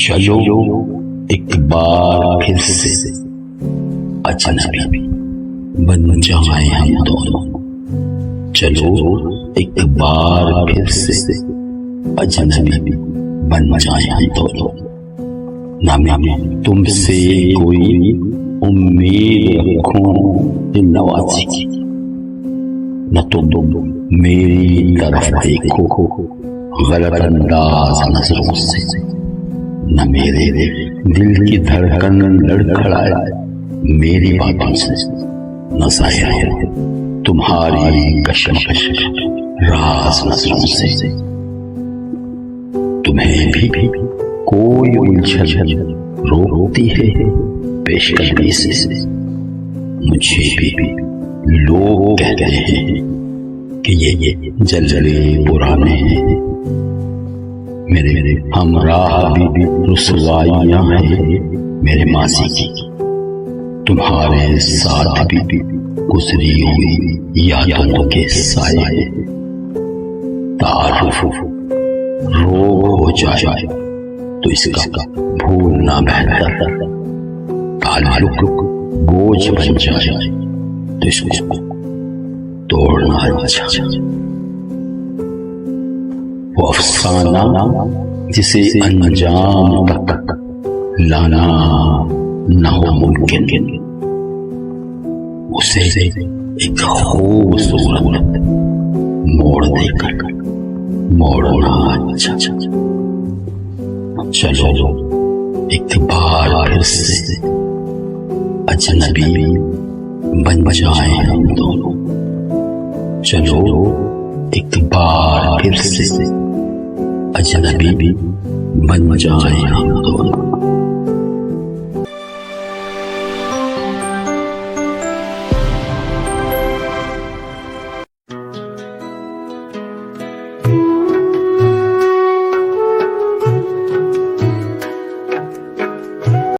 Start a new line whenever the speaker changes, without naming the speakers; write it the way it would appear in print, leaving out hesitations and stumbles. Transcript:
चलो एक बार फिर से अजनबी बन जाए हम दोनों। चलो एक बार फिर से अजनबी बन जाए हम दोनों। ना मैं तुमसे कोई उम्मीद रखूं नवाजी की, न तुम मेरी तरफ देखो गलत अंदाज नजरों से, न मेरे दिल की धड़कन लड़खड़ाए मेरी बातों से, न जाहिर तुम्हारी कशमकश राज नजरों से। तुम्हें भी कोई उलझन रोकती है पेशकदमी से, मुझे भी लोग कहते हैं कि ये जलजले पुराने हैं। मेरे हमराह भी रुसवाइयां हैं मेरे माजी की, तुम्हारे साथ भी गुजरी हुई यादों के साए। तारुफ रोग हो जाए तो इसका भूलना बेहतर, ताल्लुक बोझ बन जाए तो इसको तोड़ना अच्छा। वो अफसाना जिसे अंजाम तक लाना न हो मुमकिन, उसे एक खूबसूरत मोड़ देकर मोड़ना अच्छा। चलो एक बार फिर से अजनबी बन जाए हम दोनों। चलो एक बार फिर से अजनबी बन जाए हम दोनों।